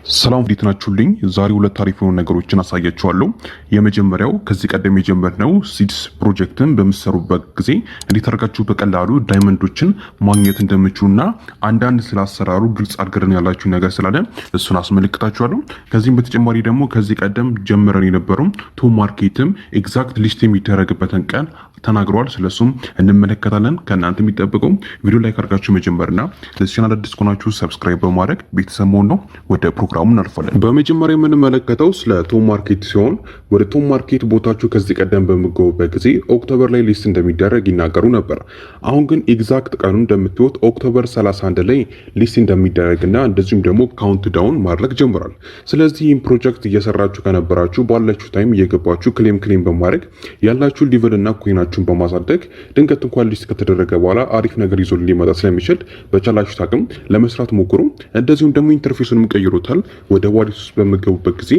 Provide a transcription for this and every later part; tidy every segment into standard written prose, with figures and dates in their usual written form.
ሰላም እንዴት ናችሁልኝ? ዛሬ ሁለት አሪፍ የሆኑ ነገሮችን አሳያችኋለሁ። የመጀመሪያው ከዚህ ቀደም የጀመርነው ሲድስ ፕሮጀክትን በምትሰሩበት ጊዜ እንዴት አድርጋችሁ በቀላሉ ዳይመንዶችን ማግኘት እንደምትችሉና አንዳንድ ስለ አሰራሩ ግልጽ አድርገን ያላችሁ ነገር ስላለ እሱን አስመልክታችኋለሁ። ከዚህም በተጨማሪ ደግሞ ከዚህ ቀደም ጀምረን የነበረው ቶማርኬትም ኤግዛክት ሊስት የሚደረግበትን ቀን ተናግሯል። ስለሱም እንመለከታለን። ከእናንተ የሚጠብቀው ቪዲዮ ላይክ አድርጋችሁ መጀመርና ለዚህ ቻናል አዲስ ከሆናችሁ ሰብስክራይብ በማድረግ ቤተሰብ መሆን ነው። ወደ ፕሮግራሙ እናልፋለን። በመጀመሪያ የምንመለከተው ስለ ቶማርኬት ሲሆን ወደ ቶማርኬት ቦታችሁ ከዚህ ቀደም በምትገቡበት ጊዜ ኦክቶበር ላይ ሊስት እንደሚደረግ ይናገሩ ነበር። አሁን ግን ኤግዛክት ቀኑን እንደምትወት ኦክቶበር 31 ላይ ሊስት እንደሚደረግና እንደዚሁም ደግሞ ካውንት ዳውን ማድረግ ጀምሯል። ስለዚህ ይህን ፕሮጀክት እየሰራችሁ ከነበራችሁ ባላችሁ ታይም እየገባችሁ ክሌም በማድረግ ያላችሁ ሊቨል እና ኮይናችሁ በማሳደግ ድንገት እንኳን ሊስት ከተደረገ በኋላ አሪፍ ነገር ይዞ ሊመጣ ስለሚችል በቻላችሁ ታቅም ለመስራት ሞክሩ። እንደዚሁም ደግሞ ኢንተርፌሱን ቀይሩታል። ወደ ዋሌት ውስጥ በመገቡበት ጊዜ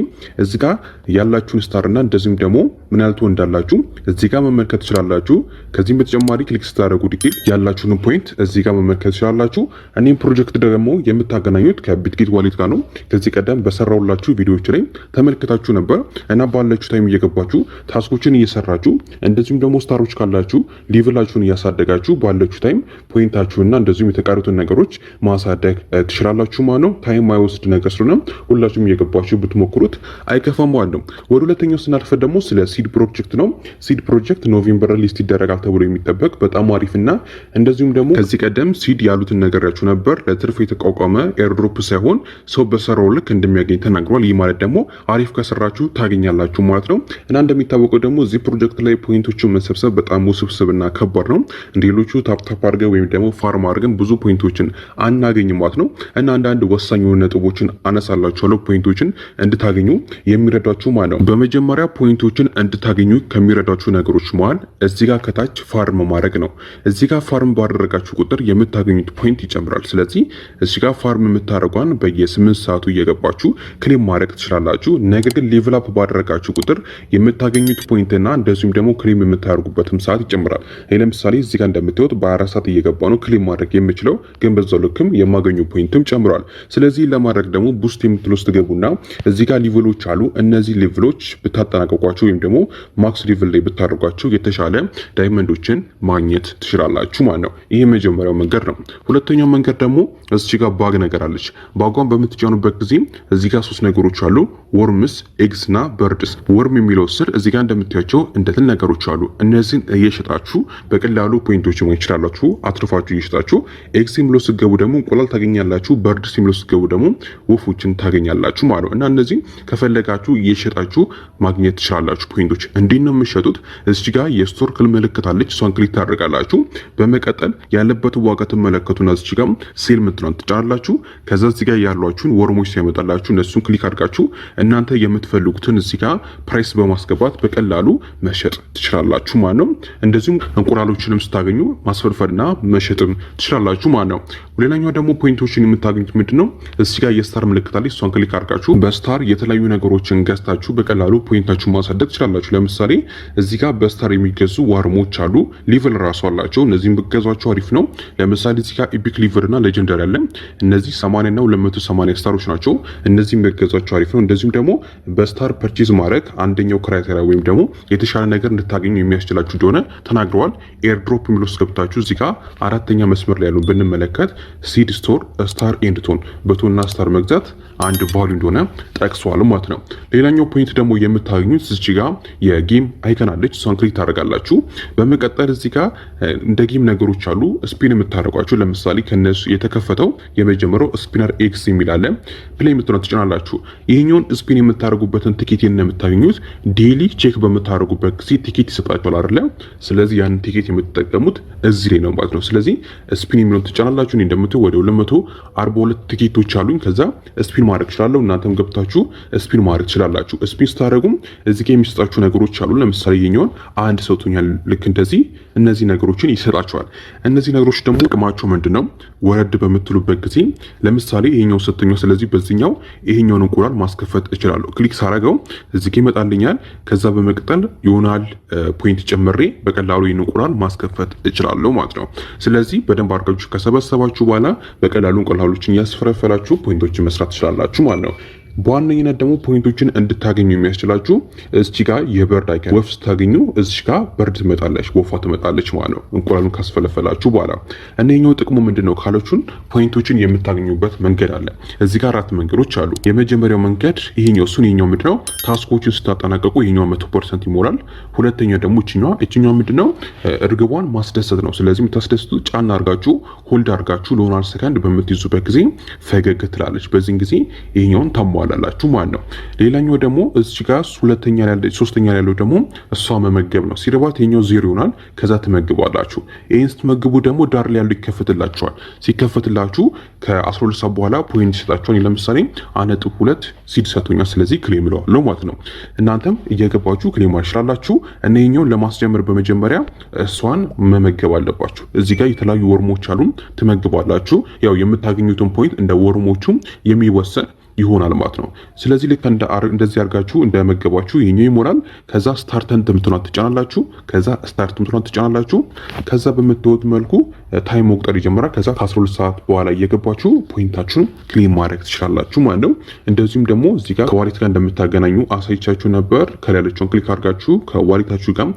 እዚህ ጋር ያላችሁን ስታርና እንደዚሁም ደግሞ ምን ያህል እንዳላችሁ እዚህ ጋር መመልከት ትችላላችሁ። ከዚህም በተጨማሪ ክሊክ ስታደርጉ ዲቴል ያላችሁን ፖይንት እዚህ ጋር መመልከት ትችላላችሁ። እኔም ፕሮጀክት ደግሞ የምታገናኙት ከቢትጌት ዋሌት ጋር ነው። ከዚህ ቀደም በሰራውላችሁ ቪዲዮዎች ላይ ተመልክታችሁ ነበር እና ባላችሁ ታይም እየገባችሁ ታስኮችን እየሰራችሁ እንደዚሁም ደግሞ ስታሮች ካላችሁ ሊቭላችሁን እያሳደጋችሁ ባላችሁ ታይም ፖይንታችሁና እንደዚሁም የተቀሩትን ነገሮች ማሳደግ ትችላላችሁ ማለት ነው። ታይም አይወስድ ነገር ስለሆነ ሁላችሁም እየገባችሁ ብትሞክሩት አይከፋም ማለት ነው። ወደ ሁለተኛው ስናልፈ ደግሞ ስለ ሲድ ፕሮጀክት ነው። ሲድ ፕሮጀክት ኖቬምበር ሊስት ይደረጋል ተብሎ የሚጠበቅ በጣም አሪፍና እንደዚሁም ደግሞ ከዚህ ቀደም ሲድ ያሉትን ነገራችሁ ነበር። ለትርፍ የተቋቋመ ኤርድሮፕ ሳይሆን ሰው በሰራው ልክ እንደሚያገኝ ተናግሯል። ይህ ማለት ደግሞ አሪፍ ከሰራችሁ ታገኛላችሁ ማለት ነው እና እንደሚታወቀው ደግሞ እዚህ ፕሮጀክት ላይ ፖይንቶችን መሰብሰብ በጣም ውስብስብና ከባድ ነው። እንደሌሎቹ ታፕታፕ አድርገን ወይም ደግሞ ፋርም አድርገን ብዙ ፖይንቶችን አናገኝም ማለት ነው እና አንዳንድ ወሳኝ የሆኑ ነጥቦችን አነሳላችኋለሁ ፖይንቶችን እንድታገኙ የሚረዳችሁ ማለት ነው። በመጀመሪያ ፖይንቶችን እንድታገኙ ከሚረዳችሁ ነገሮች መሃል እዚህ ጋር ከታች ፋርም ማድረግ ነው። እዚህ ጋር ፋርም ባደረጋችሁ ቁጥር የምታገኙት ፖይንት ይጨምራል። ስለዚህ እዚህ ጋር ፋርም የምታደርጓን በየ8 ሰዓቱ እየገባችሁ ክሌም ማድረግ ትችላላችሁ። ነገር ግን ሌቭል አፕ ባደረጋችሁ ቁጥር የምታገኙት ፖይንትና እንደዚሁም ደግሞ ክሌም የምታደርጉበትም ሰዓት ይጨምራል። ለምሳሌ እዚህ ጋር እንደምታዩት በ4 ሰዓት እየገባ ነው ክሌም ማድረግ የምችለው፣ ግን በዛው ልክም የማገኘው ፖይንትም ጨምሯል። ስለዚህ ለማድረግ ደግሞ ቡስት የምትሉ ውስጥ ገቡና እዚህ ጋር ሊቭሎች አሉ። እነዚህ ሊቭሎች ብታጠናቀቋቸው ወይም ደግሞ ማክስ ሊቭል ላይ ብታደርጓቸው የተሻለ ዳይመንዶችን ማግኘት ትችላላችሁ ማለት ነው። ይሄ መጀመሪያው መንገድ ነው። ሁለተኛው መንገድ ደግሞ እዚህ ጋር ባግ ነገር አለች። ባጓን በምትጫኑበት ጊዜ እዚህ ጋር 3 ነገሮች አሉ፣ ወርምስ፣ ኤግስ እና በርድስ። ወርም የሚለው ስር እዚህ ጋር እንደምታያቸው እንደትን ነገሮች አሉ። እነዚህን እየሸጣችሁ በቀላሉ ፖይንቶች ማግኘት ትችላላችሁ። አትርፋችሁ እየሸጣችሁ ኤግስ የሚለው ስትገቡ ደግሞ እንቁላል ታገኛላችሁ። በርድስ የሚለው ስትገቡ ደግሞ ወፎችን ታገኛላችሁ ማለት ነው እና እነዚህ ከፈለጋችሁ እየሸጣችሁ ማግኘት ትችላላችሁ ፖይንቶች። እንዴት ነው የምትሸጡት? እዚህ ጋር የስቶር ምልክት አለች። እሷን ክሊክ ታደርጋላችሁ። በመቀጠል ያለበት ዋጋ ትመለከቱና እዚህ ጋር ሴል ምትሏን ትጫናላችሁ። ከዛ እዚህ ጋር ያሏችሁን ወርሞች ሲያመጣላችሁ እነሱን ክሊክ አድርጋችሁ እናንተ የምትፈልጉትን እዚህ ጋር ፕራይስ በማስገባት በቀላሉ መሸጥ ትችላላችሁ ማለት ነው። እንደዚሁም እንቁላሎችንም ስታገኙ ማስፈልፈልና መሸጥም ትችላላችሁ ማለት ነው። ሌላኛው ደግሞ ፖይንቶችን የምታገኙት ምንድነው? እዚህ ጋር የስታር ምልክት አለች። እሷን ክሊክ አድርጋችሁ በስታር የተለያዩ ነገሮችን ገዝታችሁ በቀላሉ ፖይንታችሁን ማሳደግ ትችላላችሁ። ለምሳሌ እዚህ ጋር በስታር የሚገዙ ዋርሞች አሉ። ሊቨል ራሱ አላቸው። እነዚህም ብትገዟቸው አሪፍ ነው። ለምሳሌ እዚህ ጋር ኢፒክ ሊቨር እና ሌጀንደሪ አለ። እነዚህ 80 እና 280 ስታሮች ናቸው። እነዚህም ብትገዟቸው አሪፍ ነው። እንደዚሁም ደግሞ በስታር ፐርቼዝ ማድረግ አንደኛው ክራይቴሪያ ወይም ደግሞ የተሻለ ነገር እንድታገኙ የሚያስችላችሁ እንደሆነ ተናግረዋል። ኤርድሮፕ የሚለው ውስጥ ገብታችሁ እዚህ ጋር 4ኛ መስመር ላይ ያለው ብንመለከት ሲድ ስቶር ስታር ኤንድ ቶን በቶንና ስታር መግዛት አንድ ቫልዩ እንደሆነ ጠቅሷል ማለት ነው። ሌላኛው ፖይንት ደግሞ የምታገኙት እዚህ ጋር የጌም አይከን አለች። እሷን ክሊክ ታደርጋላችሁ። በመቀጠል እዚህ ጋር እንደ ጌም ነገሮች አሉ ስፒን የምታደርጓቸው። ለምሳሌ ከነሱ የተከፈተው የመጀመሪያው ስፒነር ኤክስ የሚል አለ። ፕሌይ የምትሆነ ትጭናላችሁ። ይሄኛውን ስፒን የምታደርጉበትን ቲኬት የምታገኙት ዴይሊ ቼክ በምታደርጉበት ጊዜ ቲኬት ይሰጣችኋል አይደለ? ስለዚህ ያንን ቲኬት የምትጠቀሙት እዚህ ላይ ነው ማለት ነው። ስለዚህ ስፒን የሚለውን ትጫናላችሁ። እንደምትው ወደ 242 ቲኬቶች አሉኝ። ከዛ ስፒን ማድረግ ይችላል። እናንተም ገብታችሁ ስፒን ማድረግ ትችላላችሁ። ስፒን ስታደርጉም እዚህ ጋር የሚሰጣችሁ ነገሮች አሉ። ለምሳሌ የኛውን አንድ ሰውቶኛል ልክ እንደዚህ እነዚህ ነገሮችን ይሰጣቸዋል። እነዚህ ነገሮች ደግሞ ጥቅማቸው ምንድነው? ወረድ በምትሉበት ጊዜ ለምሳሌ ይሄኛው ሰጥተኛው፣ ስለዚህ በዚህኛው ይሄኛውን እንቁላል ማስከፈት እችላለሁ። ክሊክ ሳረገው እዚህ ጋር ይመጣልኛል። ከዛ በመቀጠል ይሆናል ፖይንት ጨምሬ በቀላሉ ይሄን እንቁላል ማስከፈት እችላለሁ ማለት ነው። ስለዚህ በደንብ አድርጋችሁ ከሰበሰባችሁ በኋላ በቀላሉ እንቁላሎችን ያስፈረፈላችሁ ፖይንቶችን መስራት ትችላላችሁ ማለት ነው። በዋነኝነት ደግሞ ፖይንቶችን እንድታገኙ የሚያስችላችሁ እዚህ ጋር የበርድ አይከን ወፍ ስታገኙ እዚህ ጋር በርድ ትመጣለች፣ ወፏ ትመጣለች ማለት ነው። እንቁላሉን ካስፈለፈላችሁ በኋላ እነኛው ጥቅሙ ምንድነው ካላችሁን ፖይንቶችን የምታገኙበት መንገድ አለ። እዚህ ጋር 4 መንገዶች አሉ። የመጀመሪያው መንገድ ይሄኛው ይሄኛው ምንድነው ታስኮችን ስታጠናቀቁ ይሄኛው 100% ይሞላል። ሁለተኛው ደግሞ እቺኛው ምንድነው እርግቧን ማስደሰት ነው። ስለዚህ የምታስደስቱ ጫና አርጋችሁ ሆልድ አርጋችሁ ለሆነ ሰከንድ በምትይዙበት ጊዜ ፈገግ ትላለች። በዚህን ጊዜ ይሄኛውን ታሟላላችሁ ማለት ነው። ሌላኛው ደግሞ እዚህ ጋር ሶስተኛ ላይ ያለው ደግሞ እሷ መመገብ ነው። ሲርባት ይሄኛው 0 ይሆናል። ከዛ ትመግባላችሁ። ይሄን ስትመግቡ ደግሞ ዳር ላይ ያለው ይከፈትላችኋል። ሲከፈትላችሁ ከ12 ሰዓት በኋላ ፖይንት ይሰጣችኋል። ለምሳሌ 1.2 ሲድ ሰጥቶኛል፣ ስለዚህ ክሌም እለዋለሁ ማለት ነው። እናንተም እየገባችሁ ክሌም ማድረጋላችሁ። እነኛውን ለማስጀመር በመጀመሪያ እሷን መመገብ አለባችሁ። እዚህ ጋር የተለያዩ ወርሞች አሉ፣ ትመግባላችሁ። ያው የምታገኙትን ፖይንት እንደ ወርሞቹ የሚወሰን ይሆናል ማለት ነው። ስለዚህ ልክ እንደዚህ አድርጋችሁ እንደመገባችሁ ይሄኛው ይሞላል። ከዛ ስታርተን ትምትኗት ትጫናላችሁ። ከዛ ስታርት ትምትኗት ትጫናላችሁ። ከዛ በምትወት መልኩ ታይም መቁጠር ይጀምራል። ከዛ ከ12 ሰዓት በኋላ እየገባችሁ ፖይንታችሁን ክሌም ማድረግ ትችላላችሁ ማለት ነው። እንደዚሁም ደግሞ እዚህ ጋር ከዋሌት ጋር እንደምታገናኙ አሳይቻችሁ ነበር። ከሌሎችን ክሊክ አድርጋችሁ ከዋሌታችሁ ጋር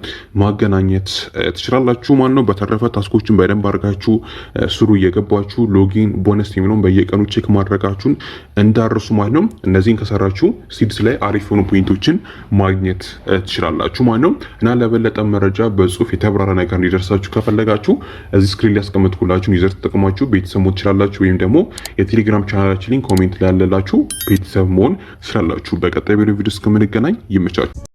ማገናኘት ትችላላችሁ ማለት ነው። በተረፈ ታስኮችን በደንብ አድርጋችሁ ስሩ። እየገባችሁ ሎጊን ቦነስ የሚለውን በየቀኑ ቼክ ማድረጋችሁን እንዳርሱ ማለት ነው። እነዚህን ከሰራችሁ ሲድስ ላይ አሪፍ የሆኑ ፖይንቶችን ማግኘት ትችላላችሁ ማለት ነው። እና ለበለጠ መረጃ በጽሁፍ የተብራራ ነገር እንዲደርሳችሁ ከፈለጋችሁ እዚህ ስክሪን ላይ ያስቀመጥኩላችሁን ዩዘር ተጠቅማችሁ ቤተሰብ መሆን ትችላላችሁ። ወይም ደግሞ የቴሌግራም ቻናላችን ሊንክ ኮሜንት ላይ ያለላችሁ ቤተሰብ መሆን ትችላላችሁ። በቀጣይ ቪዲዮ እስከምንገናኝ ይመቻችሁ።